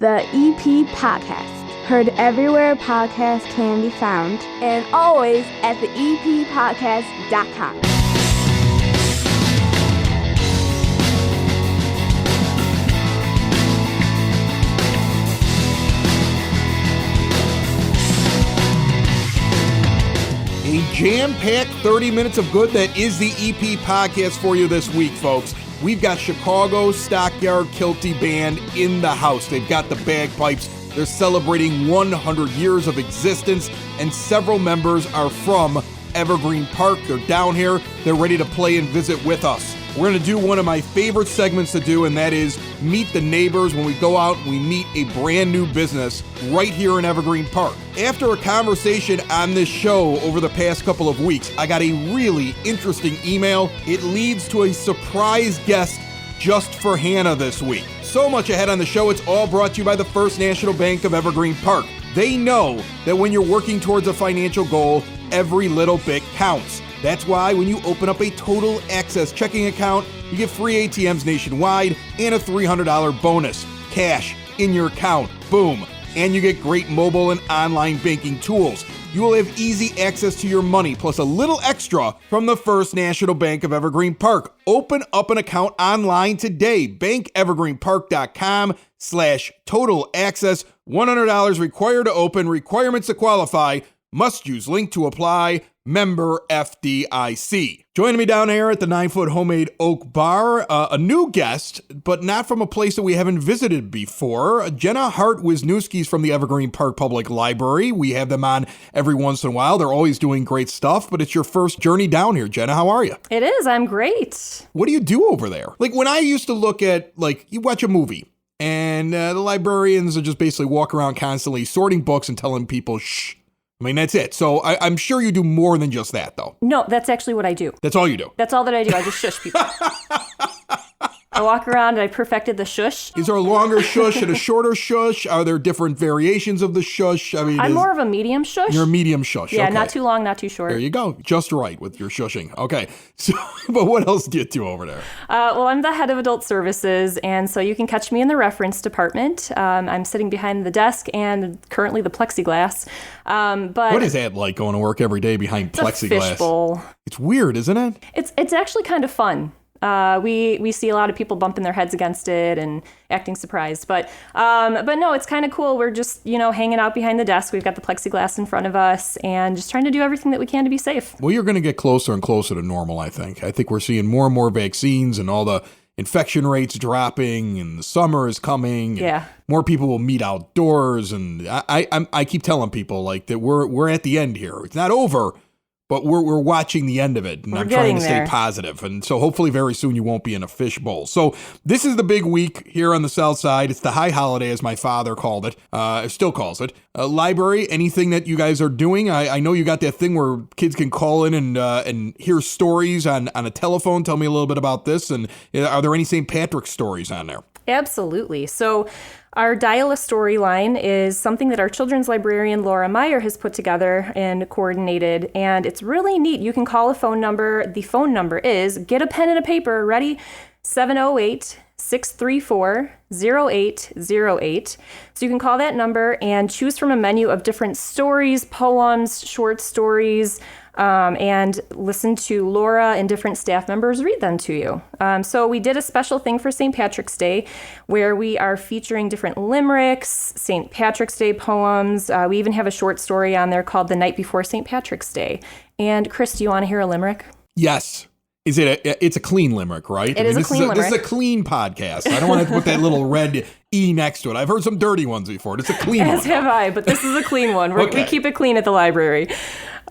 The EP Podcast. Heard everywhere podcasts can be found, and always at theeppodcast.com. A jam-packed 30 minutes of good that is the EP Podcast for you this week, folks. We've got Chicago Stockyard Kilty Band in the house. They've got the bagpipes. They're celebrating 100 years of existence, and several members are from Evergreen Park. They're down here. They're ready to play and visit with us. We're going to do one of my favorite segments to do, and that is Meet the Neighbors. When we go out, we meet a brand new business right here in Evergreen Park. After a conversation on this show over the past couple of weeks, I got a really interesting email. It leads to a surprise guest just for Hannah this week. So much ahead on the show, it's all brought to you by the First National Bank of Evergreen Park. They know that when you're working towards a financial goal, every little bit counts. That's why when you open up a Total Access checking account, you get free ATMs nationwide and a $300 bonus. Cash in your account. Boom. And you get great mobile and online banking tools. You will have easy access to your money, plus a little extra from the First National Bank of Evergreen Park. Open up an account online today. BankEvergreenPark.com/Total Access. $100 required to open. Requirements to qualify. Must use link to apply. Member FDIC. Joining me down here at the 9-foot homemade oak bar, a new guest, but not from a place that we haven't visited before. Jenna Hart-Wisniewski's from the Evergreen Park Public Library. We have them on every once in a while. They're always doing great stuff, but it's your first journey down here. Jenna, how are you? It is. I'm great. What do you do over there? Like when I used to look at, you watch a movie, and the librarians are just basically walk around constantly sorting books and telling people, shh. I mean, that's it. So I'm sure you do more than just that, though. No, that's actually what I do. That's all you do? That's all that I do. I just shush people. I walk around and I perfected the shush. Is there a longer shush and a shorter shush? Are there different variations of the shush? I mean, I'm more of a medium shush. You're a medium shush. Yeah, okay. Not too long, not too short. There you go. Just right with your shushing. Okay. So, but what else do you do over there? Well, I'm the head of adult services, and so you can catch me in the reference department. I'm sitting behind the desk and currently the plexiglass. But what is that like going to work every day behind plexiglass? It's a fishbowl. It's weird, isn't it? It's actually kind of fun. We see a lot of people bumping their heads against it and acting surprised, but no, it's kind of cool. We're just, hanging out behind the desk. We've got the plexiglass in front of us and just trying to do everything that we can to be safe. Well, you're going to get closer and closer to normal, I think. I think we're seeing more and more vaccines and all the infection rates dropping, and the summer is coming. Yeah. More people will meet outdoors, and I keep telling people that we're at the end here. It's not over. But we're watching the end of it, and I'm trying to stay positive. And so hopefully very soon you won't be in a fishbowl. So this is the big week here on the South Side. It's the high holiday, as my father called it, still calls it. Library, anything that you guys are doing? I know you got that thing where kids can call in and hear stories on a telephone. Tell me a little bit about this. And are there any St. Patrick's stories on there? Absolutely. So our Dial a Storyline is something that our children's librarian, Laura Meyer, has put together and coordinated, and it's really neat. You can call a phone number. The phone number is, get a pen and a paper, ready, 708-634-0808. So you can call that number and choose from a menu of different stories, poems, short stories, and listen to Laura and different staff members read them to you. So we did a special thing for St. Patrick's Day where we are featuring different limericks, St. Patrick's Day poems. We even have a short story on there called The Night Before St. Patrick's Day. And Chris, do you want to hear a limerick? Yes. It's a clean limerick, right? It is a clean limerick. This is a clean podcast. I don't want to put that little red E next to it. I've heard some dirty ones before. It's a clean one. As have I, but this is a clean one. Okay. We keep it clean at the library.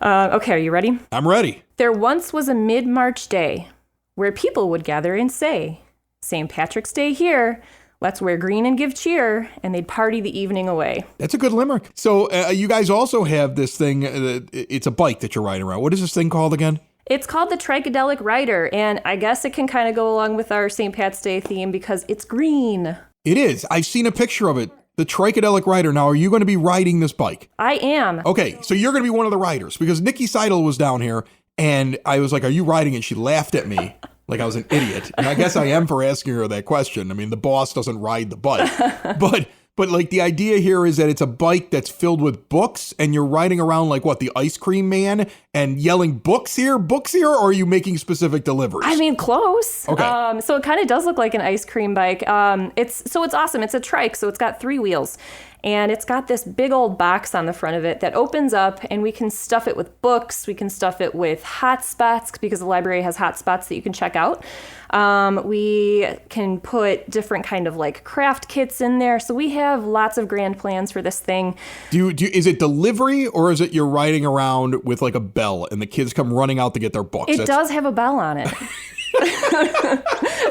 Okay, are you ready? I'm ready. There once was a mid-March day where people would gather and say, St. Patrick's Day here, let's wear green and give cheer, and they'd party the evening away. That's a good limerick. So you guys also have this thing, it's a bike that you're riding around. What is this thing called again? It's called the Trichedelic Rider, and I guess it can kind of go along with our St. Pat's Day theme because it's green. It is. I've seen a picture of it. The Trichedelic Rider. Now, are you going to be riding this bike? I am. Okay, so you're going to be one of the riders because Nikki Seidel was down here, and I was like, are you riding? And she laughed at me like I was an idiot. And I guess I am for asking her that question. I mean, the boss doesn't ride the bike. But But like the idea here is that it's a bike that's filled with books and you're riding around like what, the ice cream man and yelling books here, or are you making specific deliveries? I mean, close. Okay. So it kind of does look like an ice cream bike. It's awesome. It's a trike, so it's got 3 wheels. And it's got this big old box on the front of it that opens up, and we can stuff it with books. We can stuff it with hotspots because the library has hotspots that you can check out. We can put different kind of like craft kits in there. So we have lots of grand plans for this thing. Is it delivery or is it you're riding around with like a bell and the kids come running out to get their books? It does have a bell on it.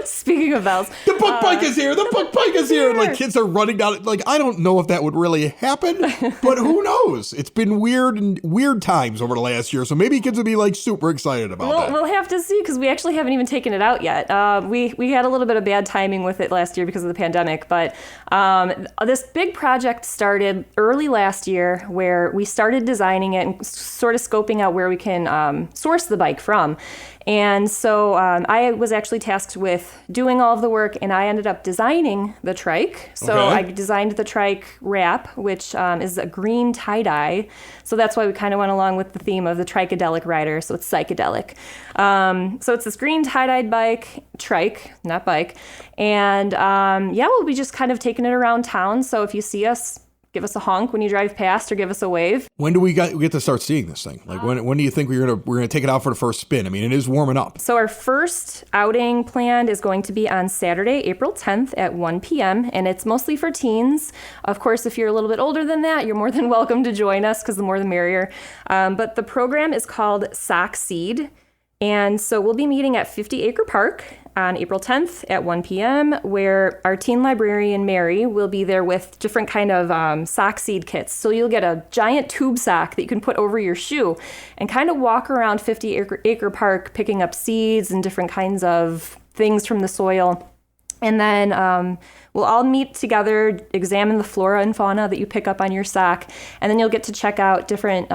Speaking of bells, the book bike is here. The book bike is here. And like kids are running down. Like, I don't know if that would really happen, but who knows? It's been weird times over the last year. So maybe kids would be like super excited about that. We'll have to see because we actually haven't even taken it out yet. We had a little bit of bad timing with it last year because of the pandemic, but this big project started early last year where we started designing it and sort of scoping out where we can source the bike from. And so I was actually tasked with doing all of the work, and I ended up designing the trike. So I designed the trike wrap, which is a green tie-dye. So that's why we kind of went along with the theme of the tricadelic rider. So it's psychedelic. So it's this green tie-dyed trike, not bike. And we'll be just kind of taking it around town. So if you see us, give us a honk when you drive past or give us a wave. When do we get to start seeing this thing? Like when do you think we're gonna take it out for the first spin? I mean, it is warming up. So our first outing planned is going to be on Saturday, April 10th at 1 p.m. and it's mostly for teens. Of course, if you're a little bit older than that, you're more than welcome to join us because the more the merrier. But the program is called Sock Seed. And so we'll be meeting at 50 Acre Park on April 10th at 1 p.m. where our teen librarian, Mary, will be there with different kind of sock seed kits. So you'll get a giant tube sock that you can put over your shoe and kind of walk around 50 Acre Park picking up seeds and different kinds of things from the soil. And then we'll all meet together, examine the flora and fauna that you pick up on your sock, and then you'll get to check out different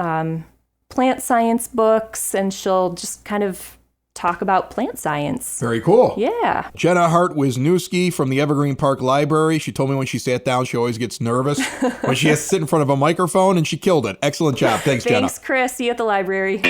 plant science books, and she'll just kind of talk about plant science. Very cool. Yeah. Jenna Hart-Wisniewski from the Evergreen Park Library. She told me when she sat down, she always gets nervous when she has to sit in front of a microphone, and she killed it. Excellent job. Thanks, Jenna. Thanks, Chris. See you at the library.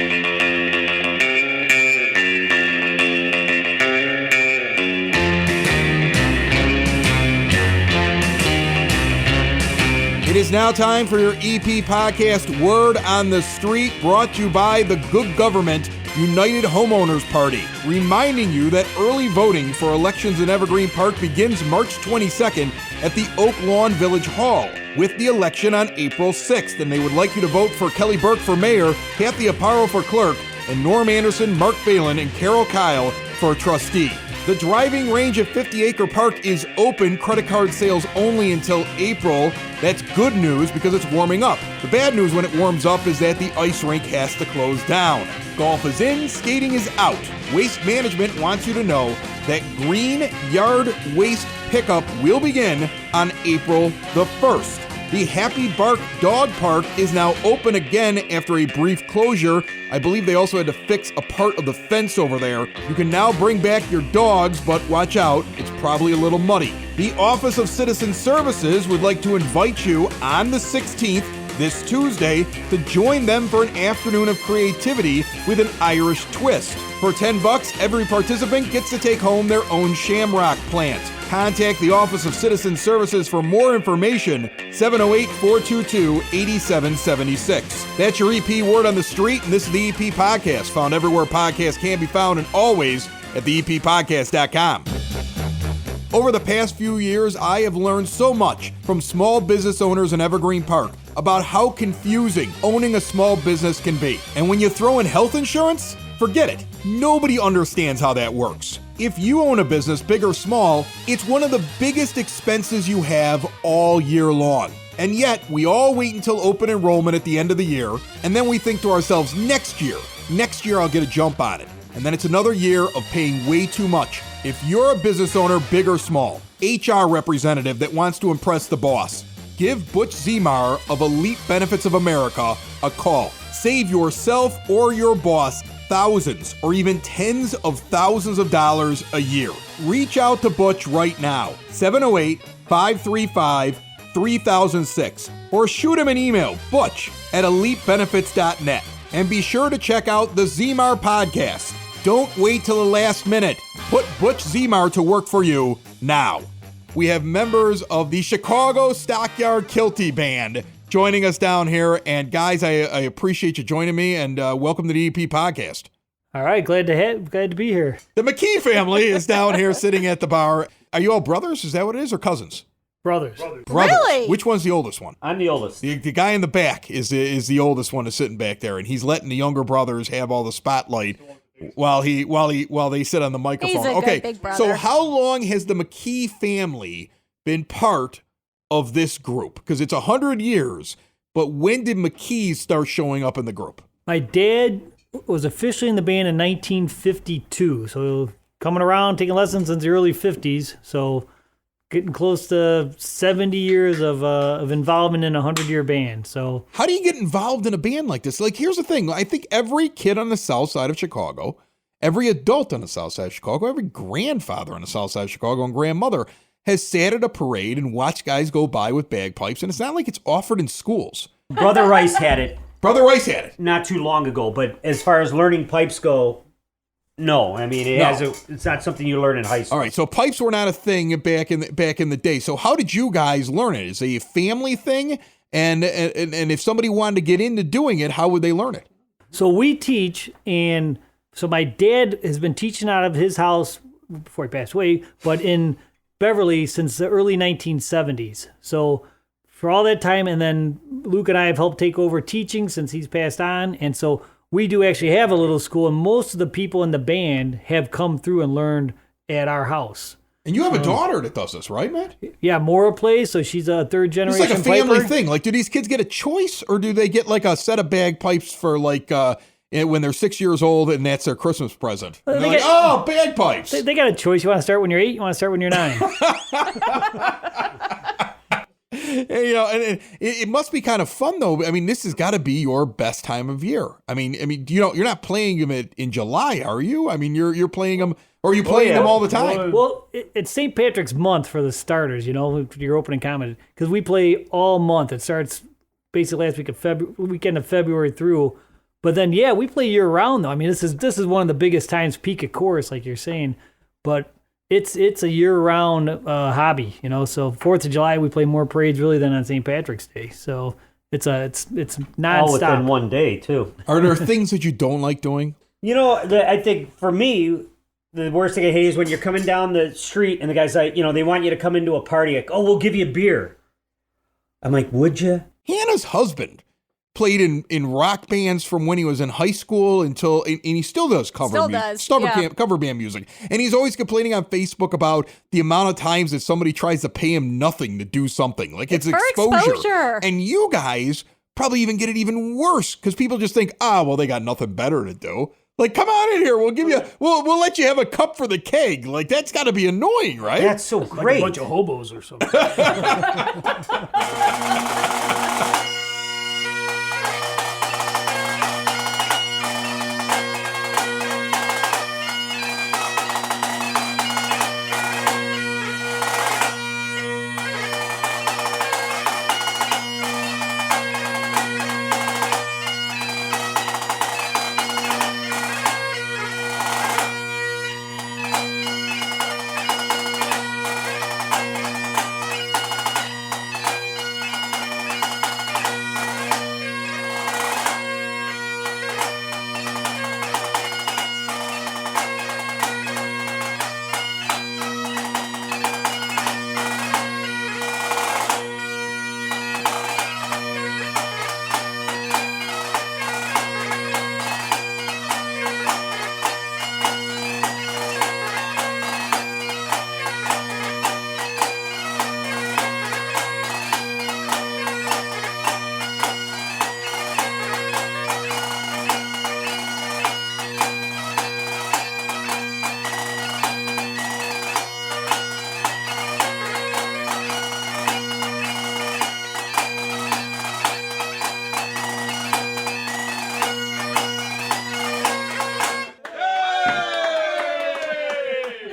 It is now time for your EP podcast, Word on the Street, brought to you by the Good Government United Homeowners Party, reminding you that early voting for elections in Evergreen Park begins March 22nd at the Oak Lawn Village Hall, with the election on April 6th. And they would like you to vote for Kelly Burke for mayor, Kathy Aparo for clerk, and Norm Anderson, Mark Phelan, and Carol Kyle for trustee. The driving range at 50 Acre Park is open, credit card sales only until April. That's good news because it's warming up. The bad news when it warms up is that the ice rink has to close down. Golf is in, skating is out. Waste Management wants you to know that green yard waste pickup will begin on April the 1st. The Happy Bark Dog Park is now open again after a brief closure. I believe they also had to fix a part of the fence over there. You can now bring back your dogs, but watch out, it's probably a little muddy. The Office of Citizen Services would like to invite you on the 16th, this Tuesday, to join them for an afternoon of creativity with an Irish twist. For $10, every participant gets to take home their own shamrock plant. Contact the Office of Citizen Services for more information, 708-422-8776. That's your EP Word on the Street, and this is the EP Podcast, found everywhere podcasts can be found and always at theeppodcast.com. Over the past few years, I have learned so much from small business owners in Evergreen Park about how confusing owning a small business can be. And when you throw in health insurance, forget it. Nobody understands how that works. If you own a business, big or small, it's one of the biggest expenses you have all year long. And yet, we all wait until open enrollment at the end of the year, and then we think to ourselves, next year I'll get a jump on it. And then it's another year of paying way too much. If you're a business owner, big or small, HR representative that wants to impress the boss, give Butch Zemar of Elite Benefits of America a call. Save yourself or your boss thousands or even tens of thousands of dollars a year. Reach out to Butch right now, 708-535 3006, or shoot him an email, butch@elitebenefits.net. And be sure to check out the Zmar podcast. Don't wait till the last minute. Put Butch Zmar to work for you now. We have members of the Chicago Stockyard Kilty Band joining us down here. And guys, I appreciate you joining me, and welcome to the EP podcast. All right, glad to be here. The McKee family is down here sitting at the bar. Are you all brothers? Is that what it is, or cousins? Brothers. Really? Which one's the oldest one? I'm the oldest. The guy in the back is the oldest one, is sitting back there, and he's letting the younger brothers have all the spotlight while they sit on the microphone. He's a good big brother. So how long has the McKee family been part of this group? Because it's 100 years, but when did McKees start showing up in the group? My dad was officially in the band in 1952, so coming around, taking lessons since the early 50s, so getting close to 70 years of involvement in a 100-year band. So how do you get involved in a band like this? Like, here's the thing. I think every kid on the south side of Chicago, every adult on the south side of Chicago, every grandfather on the south side of Chicago and grandmother has sat at a parade and watched guys go by with bagpipes, and it's not like it's offered in schools. Brother Rice had it not too long ago, but as far as learning pipes go, no. I mean, it's not something you learn in high school. All right, so pipes were not a thing back in the day. So how did you guys learn it? Is it a family thing? And if somebody wanted to get into doing it, how would they learn it? So we teach, and so my dad has been teaching out of his house before he passed away, but in Beverly since the early 1970s. So for all that time, and then Luke and I have helped take over teaching since he's passed on, and so we do actually have a little school, and most of the people in the band have come through and learned at our house. And you have a daughter that does this, right, Matt? Yeah, Maura plays, so she's a third generation It's like a family piper. thing. Like, do these kids get a choice, or do they get like a set of bagpipes for like when they're 6 years old and that's their Christmas present? And they're like, oh, bagpipes. They got a choice. You want to start when you're 8, you want to start when you're 9. And, and it must be kind of fun though. I mean, this has got to be your best time of year. I mean, you're not playing them in July, are you? I mean, you're playing them, or are you playing them all the time? Well, it's St. Patrick's month for the starters. Your opening comment, because we play all month. It starts basically last weekend of February through. But then, we play year round though. I mean, this is one of the biggest times, peak of chorus, like you're saying, but. It's a year-round hobby, So 4th of July we play more parades really than on St. Patrick's Day. So it's nonstop. All within one day too. Are there things that you don't like doing? I think for me, the worst thing I hate is when you're coming down the street and the guy's like, they want you to come into a party. Like, oh, we'll give you a beer. I'm like, would you? Hannah's husband played in rock bands from when he was in high school and he still does cover band music. And he's always complaining on Facebook about the amount of times that somebody tries to pay him nothing to do something. Like, it's exposure. And you guys probably even get it even worse because people just think, well, they got nothing better to do. Like, come on in here. We'll give you. We'll let you have a cup for the keg. Like, that's got to be annoying, right? That's so great. Like a bunch of hobos or something.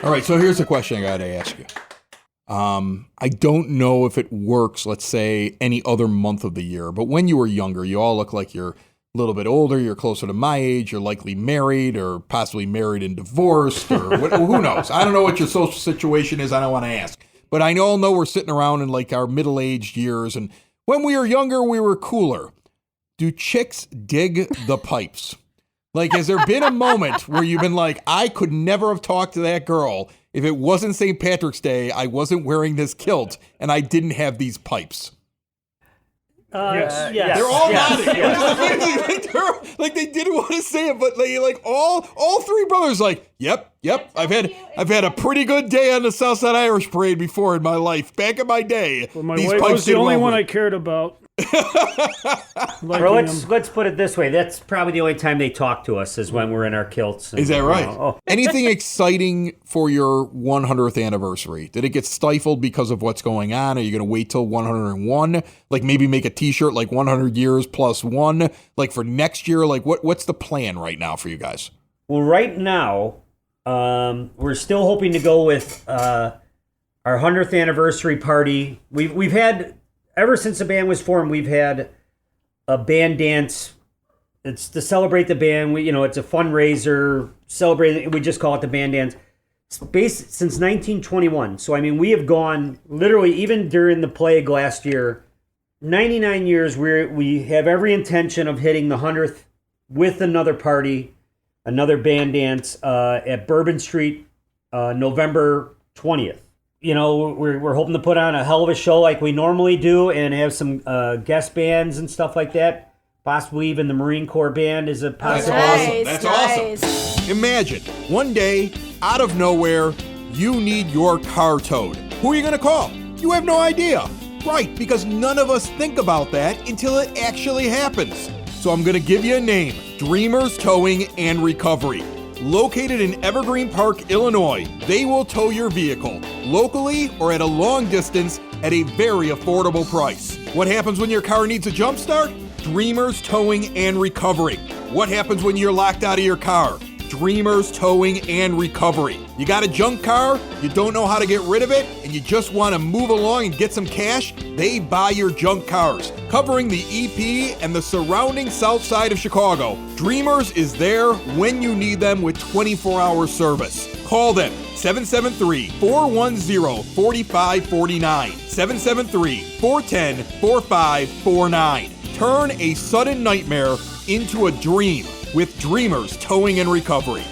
All right, so here's the question I got to ask you. I don't know if it works, let's say, any other month of the year. But when you were younger, you all look like you're a little bit older. You're closer to my age. You're likely married or possibly married and divorced or who knows? I don't know what your social situation is. I don't want to ask. But I all know we're sitting around in like our middle-aged years. And when we were younger, we were cooler. Do chicks dig the pipes? Like, has there been a moment where you've been like, I could never have talked to that girl if it wasn't St. Patrick's Day, I wasn't wearing this kilt, and I didn't have these pipes? Yes. They're all nodding. Yes. Like they didn't want to say it, but they like all three brothers like, yep. I've had a pretty good day on the Southside Irish Parade before in my life. Back in my day, Well, my these wife pipes was the did only well one for I me. cared about. Or let's put it this way. That's probably the only time they talk to us is when we're in our kilts. And, Is that right? oh. Anything exciting for your 100th anniversary? Did it get stifled because of what's going on? Are you going to wait till 101? Like maybe make a t-shirt like 100 years plus one? Like for next year? Like what's the plan right now for you guys? Well, right now, we're still hoping to go with our 100th anniversary party. We've had, ever since the band was formed, we've had a band dance. It's to celebrate the band. It's a fundraiser. We just call it the band dance. It's based since 1921. So, I mean, we have gone literally, even during the plague last year, 99 years, we have every intention of hitting the 100th with another party, another band dance at Bourbon Street, November 20th. We're hoping to put on a hell of a show like we normally do and have some guest bands and stuff like that. Possibly even the Marine Corps band is a possibility. That's awesome. Imagine one day, out of nowhere, you need your car towed. Who are you going to call? You have no idea. Right, because none of us think about that until it actually happens. So I'm going to give you a name, Grinderz Towing and Recovery. Located in Evergreen Park, Illinois, they will tow your vehicle, locally or at a long distance, at a very affordable price. What happens when your car needs a jump start? Grinderz Towing and Recovery. What happens when you're locked out of your car? Grinderz Towing and Recovery. You got a junk car, you don't know how to get rid of it, and you just want to move along and get some cash? They buy your junk cars. Covering the EP and the surrounding south side of Chicago, Grinderz is there when you need them with 24-hour service. Call them 773-410-4549. 773-410-4549. Turn a sudden nightmare into a dream with Grinderz Towing and Recovery.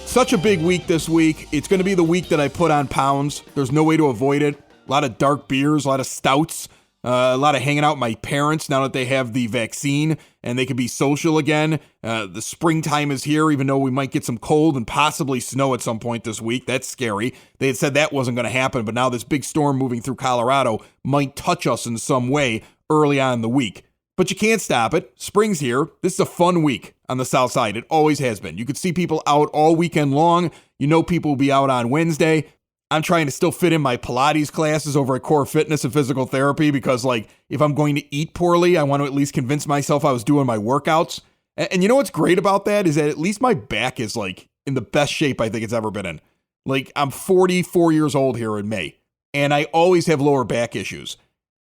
Such a big week this week. It's going to be the week that I put on pounds. There's no way to avoid it. A lot of dark beers, a lot of stouts, a lot of hanging out with my parents now that they have the vaccine and they can be social again. The springtime is here, even though we might get some cold and possibly snow at some point this week. That's scary. They had said that wasn't going to happen, but now this big storm moving through Colorado might touch us in some way early on in the week. But you can't stop it. Spring's here. This is a fun week on the south side. It always has been. You could see people out all weekend long. You know people will be out on Wednesday. I'm trying to still fit in my Pilates classes over at Core Fitness and Physical Therapy because, like, if I'm going to eat poorly, I want to at least convince myself I was doing my workouts. And you know what's great about that is that at least my back is, like, in the best shape I think it's ever been in. Like, I'm 44 years old here in May, and I always have lower back issues.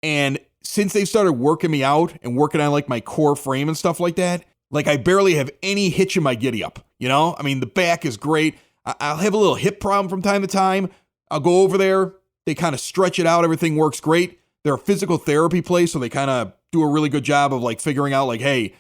And since they've started working me out and working on like my core frame and stuff like that, like I barely have any hitch in my giddy up, you know? I mean, the back is great. I'll have a little hip problem from time to time. I'll go over there. They kind of stretch it out. Everything works great. They're a physical therapy place, so they kind of do a really good job of like figuring out like, hey,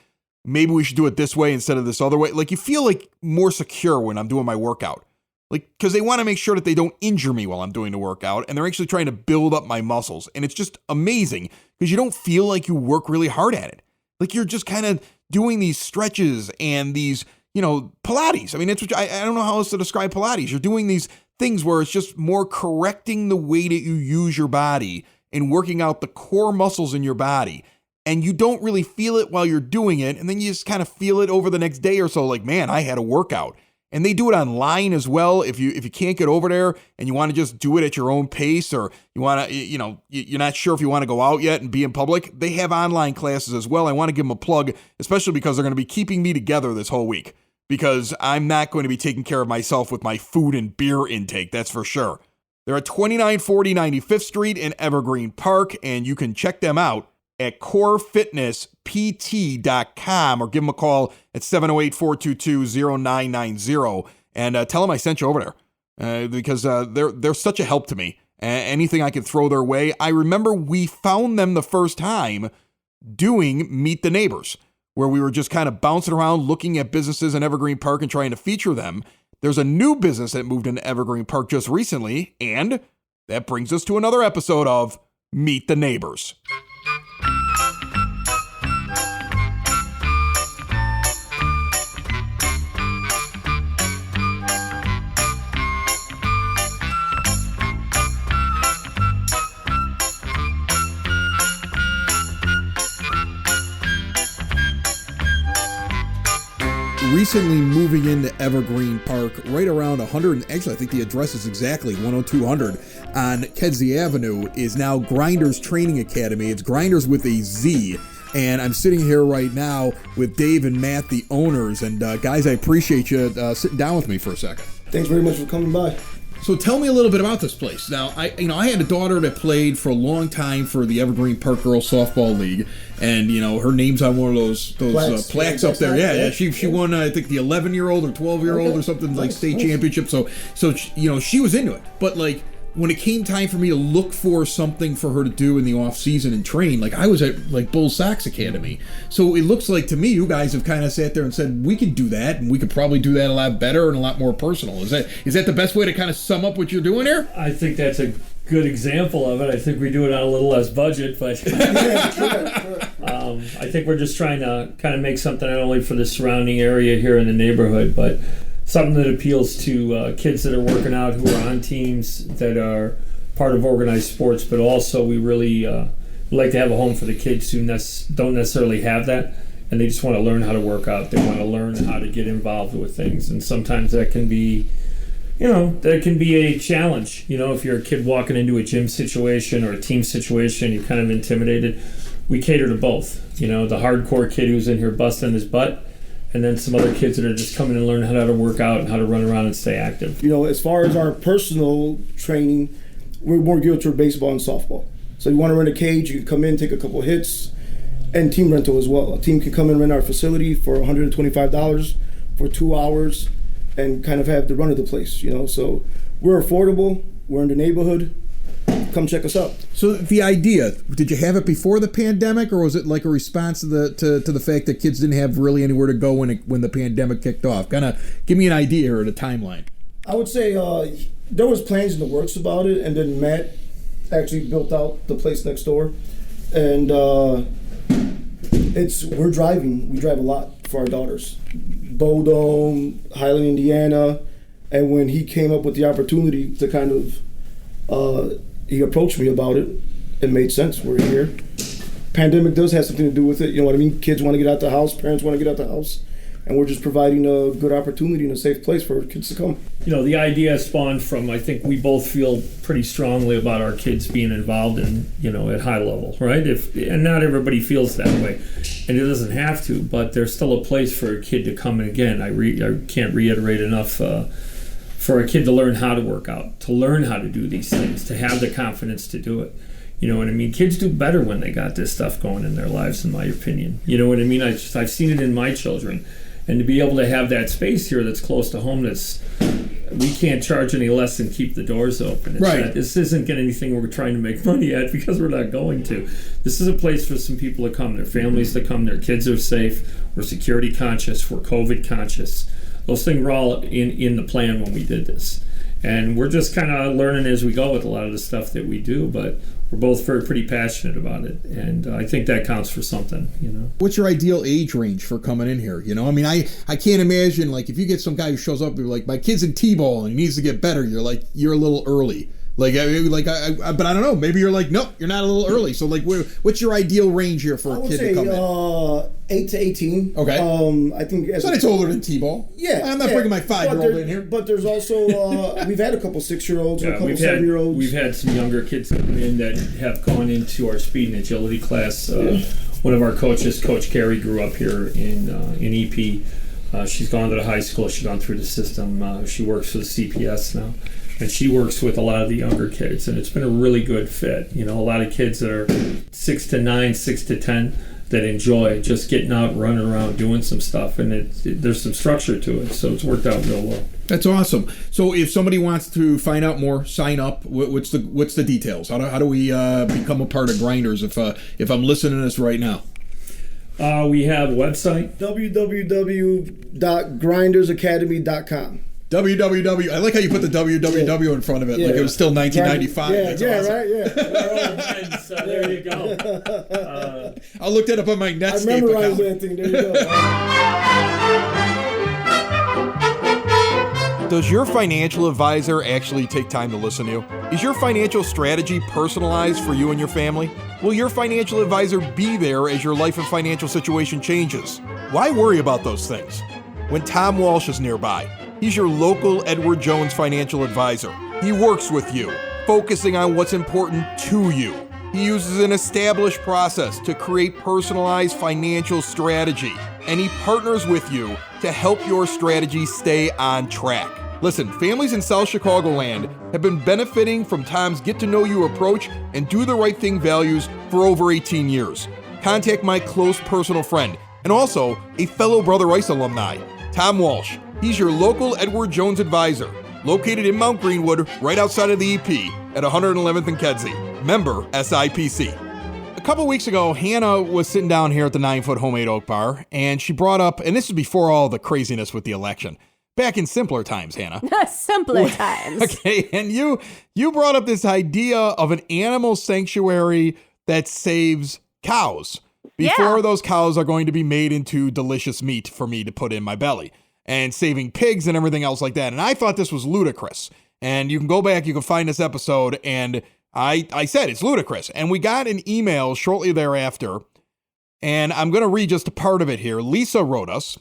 maybe we should do it this way instead of this other way. Like you feel like more secure when I'm doing my workout. Like, because they want to make sure that they don't injure me while I'm doing the workout, and they're actually trying to build up my muscles. And it's just amazing because you don't feel like you work really hard at it. Like you're just kind of doing these stretches and these, Pilates. I mean, it's what I don't know how else to describe Pilates. You're doing these things where it's just more correcting the way that you use your body and working out the core muscles in your body. And you don't really feel it while you're doing it. And then you just kind of feel it over the next day or so. Like, man, I had a workout. And they do it online as well. If you can't get over there and you want to just do it at your own pace, or you want to, you're not sure if you want to go out yet and be in public, they have online classes as well. I want to give them a plug, especially because they're going to be keeping me together this whole week, because I'm not going to be taking care of myself with my food and beer intake. That's for sure. They're at 2940 95th Street in Evergreen Park, and you can check them out at corefitnesspt.com or give them a call at 708-422-0990 and tell them I sent you over there because they're such a help to me. Anything I could throw their way. I remember we found them the first time doing Meet the Neighbors, where we were just kind of bouncing around looking at businesses in Evergreen Park and trying to feature them. There's a new business that moved into Evergreen Park just recently, and that brings us to another episode of Meet the Neighbors. Recently moving into Evergreen Park, right around 100, actually I think the address is exactly 10200 on Kedzie Avenue, is now Grinderz Training Academy. It's Grinderz with a Z. And I'm sitting here right now with Dave and Matt, the owners. And guys, I appreciate you sitting down with me for a second. Thanks very much for coming by. So tell me a little bit about this place. Now, I had a daughter that played for a long time for the Evergreen Park Girls Softball League, and her name's on one of those plaques up there. Yeah. She won, I think, the 11-year-old or 12-year-old or something like state championship. So she was into it. But when it came time for me to look for something for her to do in the off season and train, I was at Bull Sox Academy. So it looks like to me you guys have kind of sat there and said we could do that, and we could probably do that a lot better and a lot more personal. Is that the best way to kind of sum up what you're doing here? I think that's a good example of it. I think we do it on a little less budget, but I think we're just trying to kind of make something not only for the surrounding area here in the neighborhood, but something that appeals to kids that are working out, who are on teams that are part of organized sports, but also we really like to have a home for the kids who don't necessarily have that, and they just want to learn how to work out. They want to learn how to get involved with things, and sometimes that can be, a challenge. If you're a kid walking into a gym situation or a team situation, you're kind of intimidated. We cater to both. The hardcore kid who's in here busting his butt, and then some other kids that are just coming and learning how to work out and how to run around and stay active. As far as our personal training, we're more geared toward baseball and softball. So you want to rent a cage, you can come in, take a couple hits, and team rental as well. A team can come and rent our facility for $125 for 2 hours and kind of have the run of the place, So we're affordable, we're in the neighborhood. Come check us out. So the idea, did you have it before the pandemic, or was it like a response to the fact that kids didn't have really anywhere to go when the pandemic kicked off? Kind of give me an idea or the timeline. I would say there was plans in the works about it, and then Matt actually built out the place next door, and we're driving. We drive a lot for our daughters, Bodome, Highland, Indiana, and when he came up with the opportunity to kind of he approached me about it. It made sense. We're here. Pandemic does have something to do with it. You know what I mean? Kids want to get out the house. Parents want to get out the house. And we're just providing a good opportunity and a safe place for kids to come. The idea spawned from, I think we both feel pretty strongly about our kids being involved in, at high level, right? And not everybody feels that way. And it doesn't have to, but there's still a place for a kid to come in. Again, I can't reiterate enough for a kid to learn how to work out, to learn how to do these things, to have the confidence to do it. You know what I mean? Kids do better when they got this stuff going in their lives, in my opinion. You know what I mean? I've seen it in my children. And to be able to have that space here that's close to home, we can't charge any less than keep the doors open. This isn't anything we're trying to make money at, because we're not going to. This is a place for some people to come, their families to come, their kids are safe, we're security conscious, we're COVID conscious. Those things were all in the plan when we did this. And we're just kind of learning as we go with a lot of the stuff that we do, but we're both pretty passionate about it, and I think that counts for something, What's your ideal age range for coming in here? I mean, I can't imagine, if you get some guy who shows up, you're like, my kid's in T-ball and he needs to get better, you're a little early. But I don't know. Maybe you're like, nope, you're not a little early. So, what's your ideal range here for a kid to come in? I would say 8 to 18. Okay. I think it's older than T-ball. Yeah. I'm not bringing my 5-year-old in here. But there's also, we've had a couple 6-year-olds and a couple 7-year-olds. We've had some younger kids come in that have gone into our speed and agility class. One of our coaches, Coach Carey, grew up here in EP. She's gone to the high school. She's gone through the system. She works for the CPS now. and she works with a lot of the younger kids, and it's been a really good fit. You know, a lot of kids that are 6 to 9, 6 to 10 that enjoy just getting out, running around, doing some stuff, and there's some structure to it, so it's worked out real well. That's awesome. So if somebody wants to find out more, sign up. What's the details? How do we become a part of Grinderz if I'm listening to this right now? We have a website, www.grindersacademy.com. www. I like how you put the www in front of it, like it was still 1995. That's awesome. Right, yeah. so there you go. I'll look that up on my Netscape I memorized account. that thing. There you go. Does your financial advisor actually take time to listen to you? Is your financial strategy personalized for you and your family? Will your financial advisor be there as your life and financial situation changes? Why worry about those things when Tom Walsh is nearby? He's your local Edward Jones financial advisor. He works with you, focusing on what's important to you. He uses an established process to create personalized financial strategy, and he partners with you to help your strategy stay on track. Listen, families in South Chicagoland have been benefiting from Tom's get-to-know-you approach and do-the-right-thing values for over 18 years. Contact my close personal friend and also a fellow Brother Rice alumni, Tom Walsh. He's your local Edward Jones advisor, located in Mount Greenwood, right outside of the EP at 111th and Kedzie. Member SIPC. A couple weeks ago, Hannah was sitting down here at the 9-Foot Homemade Oak Bar, and she brought up, and this is before all the craziness with the election, back in simpler times, Hannah. Simpler times. Okay, and you brought up this idea of an animal sanctuary that saves cows before those cows are going to be made into delicious meat for me to put in my belly, and saving pigs and everything else like that. And I thought this was ludicrous. And you can go back, you can find this episode, and I said it's ludicrous. And we got an email shortly thereafter, and I'm going to read just a part of it here. Lisa wrote us,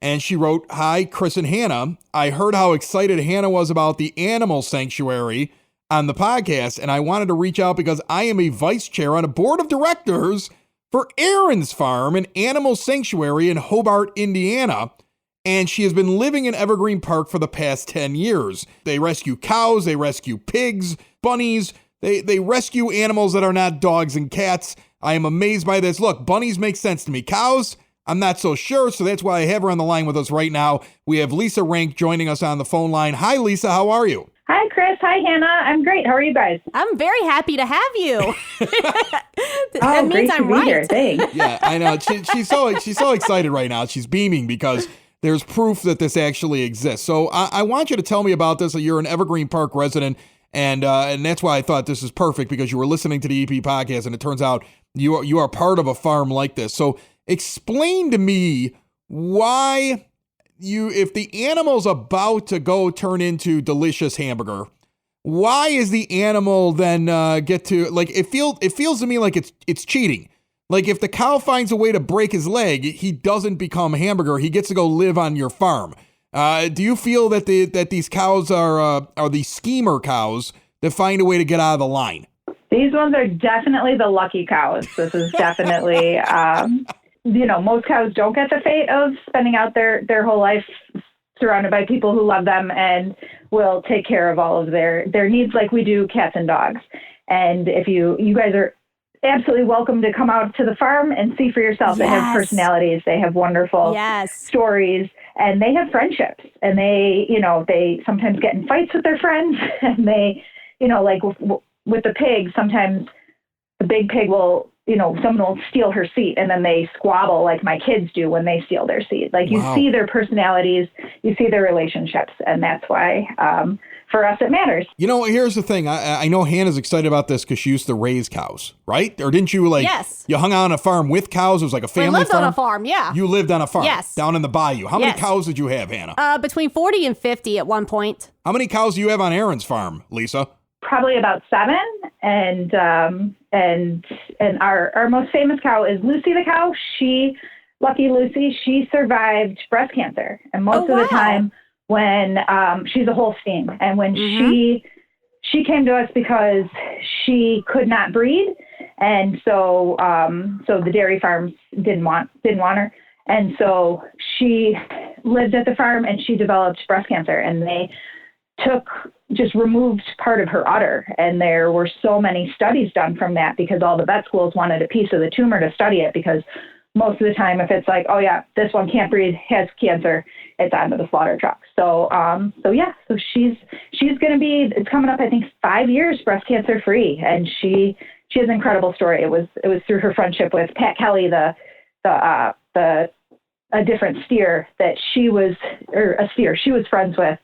and she wrote, "Hi, Chris and Hannah. I heard how excited Hannah was about the animal sanctuary on the podcast, and I wanted to reach out because I am a vice chair on a board of directors for Aaron's Farm, an animal sanctuary in Hobart, Indiana. And she has been living in Evergreen Park for the past 10 years. They rescue cows, they rescue pigs, bunnies, they rescue animals that are not dogs and cats. I am amazed by this. Look, bunnies make sense to me. Cows, I'm not so sure, so that's why I have her on the line with us right now. We have Lisa Rank joining us on the phone line. Hi, Lisa, how are you? Hi, Chris. Hi, Hannah. I'm great. How are you guys? I'm very happy to have you. That means I'm right. Here. Thanks. Yeah, I know. She's so excited right now. She's beaming because there's proof that this actually exists. So I want you to tell me about this. You're an Evergreen Park resident, and that's why I thought this is perfect, because you were listening to the EP podcast, and it turns out you are part of a farm like this. So explain to me why if the animal's about to go turn into delicious hamburger, why is the animal then get to, like, it feels to me like it's cheating. Like, if the cow finds a way to break his leg, he doesn't become hamburger. He gets to go live on your farm. Do you feel that these cows are the schemer cows that find a way to get out of the line? These ones are definitely the lucky cows. This is definitely, most cows don't get the fate of spending out their whole life surrounded by people who love them and will take care of all of their needs like we do cats and dogs. And if you guys are absolutely welcome to come out to the farm and see for yourself. Yes. They have personalities. They have wonderful stories, and they have friendships. And they sometimes get in fights with their friends. And they, like with the pig, sometimes the big pig will, someone will steal her seat, and then they squabble like my kids do when they steal their seat. Like, you see their personalities, you see their relationships, and that's why for us it matters. Here's the thing. I know Hannah's excited about this because she used to raise cows, right? Or didn't you, Yes. You hung out on a farm with cows? It was like a family farm? We lived on a farm, yeah. You lived on a farm? Yes. Down in the bayou. How many cows did you have, Hannah? Between 40 and 50 at one point. How many cows do you have on Aaron's farm, Lisa? Probably about 7, and our most famous cow is Lucy the cow. Lucky Lucy, she survived breast cancer, and most of the time when she's a Holstein, and when she came to us because she could not breed, and so the dairy farms didn't want her, and so she lived at the farm and she developed breast cancer, and they just removed part of her udder. And there were so many studies done from that because all the vet schools wanted a piece of the tumor to study it, because most of the time, if it's like, oh yeah, this one can't breathe, has cancer, it's onto the slaughter truck. So she's going to be, it's coming up, I think, 5 years breast cancer free. And she has an incredible story. It was through her friendship with Pat Kelly, a different steer that she was friends with.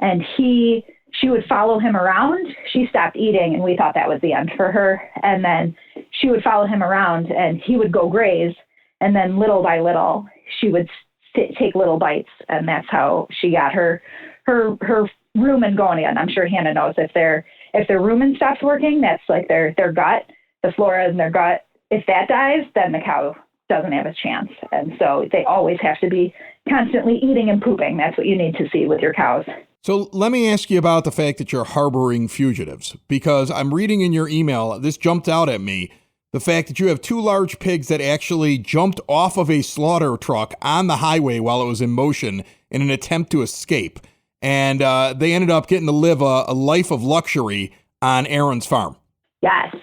And she would follow him around. She stopped eating, and we thought that was the end for her. And then she would follow him around, and he would go graze. And then little by little, she would take little bites, and that's how she got her rumen going again. I'm sure Hannah knows if their rumen stops working, that's like their gut, the flora in their gut. If that dies, then the cow doesn't have a chance. And so they always have to be constantly eating and pooping. That's what you need to see with your cows. So let me ask you about the fact that you're harboring fugitives, because I'm reading in your email, this jumped out at me, the fact that you have 2 large pigs that actually jumped off of a slaughter truck on the highway while it was in motion in an attempt to escape. And they ended up getting to live a life of luxury on Aaron's farm. Yes.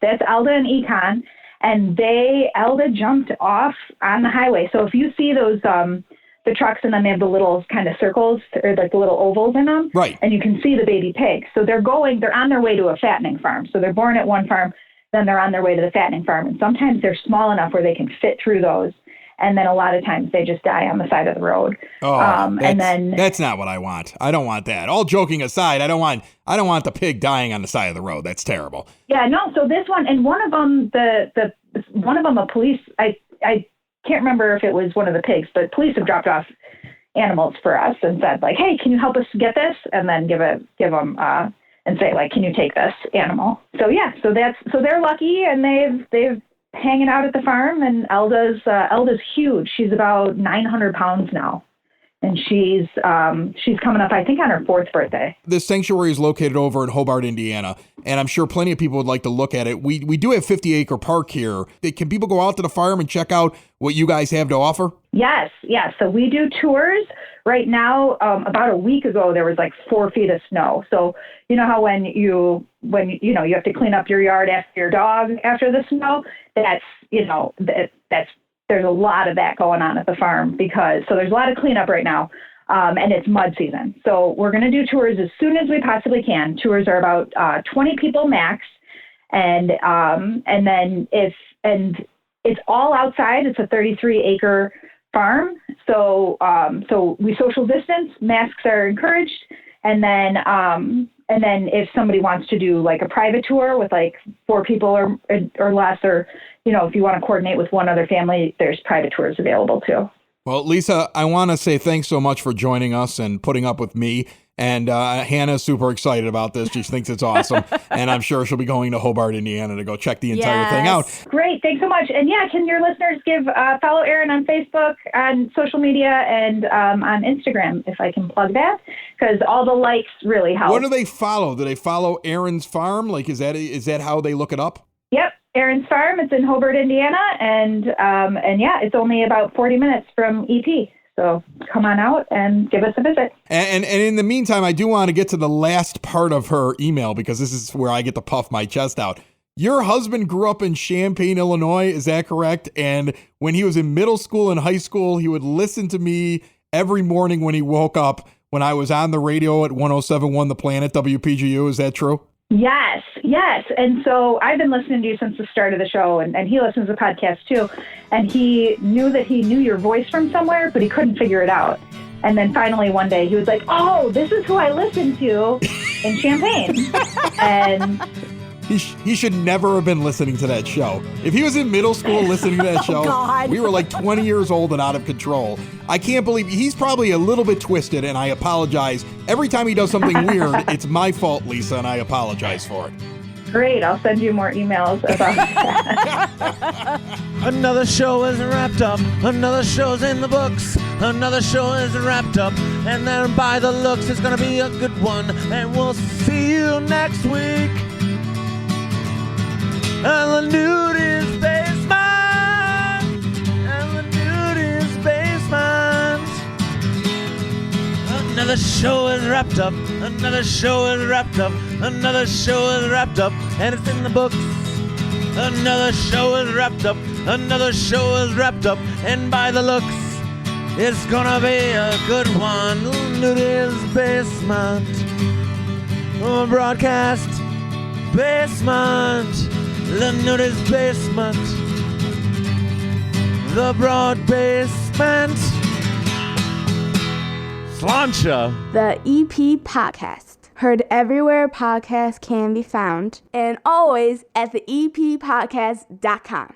That's Elda and Econ. And Elda jumped off on the highway. So if you see those, the trucks, and then they have the little kind of circles or like the little ovals in them. Right. And you can see the baby pigs. So they're on their way to a fattening farm. So they're born at one farm, then they're on their way to the fattening farm. And sometimes they're small enough where they can fit through those. And then a lot of times they just die on the side of the road. That's not what I want. I don't want that. All joking aside, I don't want the pig dying on the side of the road. That's terrible. Yeah, no. So this one, and one of them, a police, I can't remember if it was one of the pigs, but police have dropped off animals for us and said like, hey, can you help us get this? And then give them, and say like, can you take this animal? So yeah, so they're lucky, and they've hanging out at the farm. And Elda's huge. She's about 900 pounds now, and she's coming up, I think, on her 4th birthday. This sanctuary is located over in Hobart, Indiana, and I'm sure plenty of people would like to look at it. We do have 50-acre park here. Can people go out to the farm and check out what you guys have to offer? Yes. So we do tours. Right now, about a week ago, there was like 4 feet of snow. So you know how when you have to clean up your yard after your dog after the snow, there's a lot of that going on at the farm so there's a lot of cleanup right now. And it's mud season. So we're going to do tours as soon as we possibly can. Tours are about 20 people max. And then it's all outside. It's a 33-acre farm. So we social distance, masks are encouraged. And then if somebody wants to do like a private tour with like 4 people or less, or, if you want to coordinate with one other family, there's private tours available too. Well, Lisa, I want to say thanks so much for joining us and putting up with me. And Hannah's super excited about this. She thinks it's awesome. And I'm sure she'll be going to Hobart, Indiana to go check the entire thing out. Great. Thanks so much. And yeah, can your listeners follow Aaron on Facebook, on social media, and on Instagram, if I can plug that, because all the likes really help. What do they follow? Do they follow Aaron's farm? Like, is that how they look it up? Yep. Aaron's farm. It's in Hobart, Indiana. And yeah, it's only about 40 minutes from EP. So come on out and give us a visit. And in the meantime, I do want to get to the last part of her email, because this is where I get to puff my chest out. Your husband grew up in Champaign, Illinois. Is that correct? And when he was in middle school and high school, he would listen to me every morning when he woke up when I was on the radio at 107.1 The Planet, WPGU. Is that true? Yes. And so I've been listening to you since the start of the show, and he listens to podcasts too. And he knew that he knew your voice from somewhere, but he couldn't figure it out. And then finally one day he was like, oh, this is who I listened to in Champaign. And he should never have been listening to that show. If he was in middle school listening to that show, we were like 20 years old and out of control. I can't believe he's probably a little bit twisted, and I apologize. Every time he does something weird, it's my fault, Lisa, and I apologize for it. Great. I'll send you more emails about that. Another show is wrapped up. Another show's in the books. Another show is wrapped up. And then by the looks, it's going to be a good one. And we'll see you next week. And the nude is basement. And the nude is basement. Another Another show is wrapped up. Another show is wrapped up. Another show is wrapped up. And it's in the books. Another show is wrapped up. Another show is wrapped up. And by the looks, it's gonna be a good one. Nudie's Basement. Broadcast Basement. The Nudie's Basement. The Broad Basement. Slancha. The EP Podcast. Heard everywhere podcasts can be found, and always at the eppodcast.com.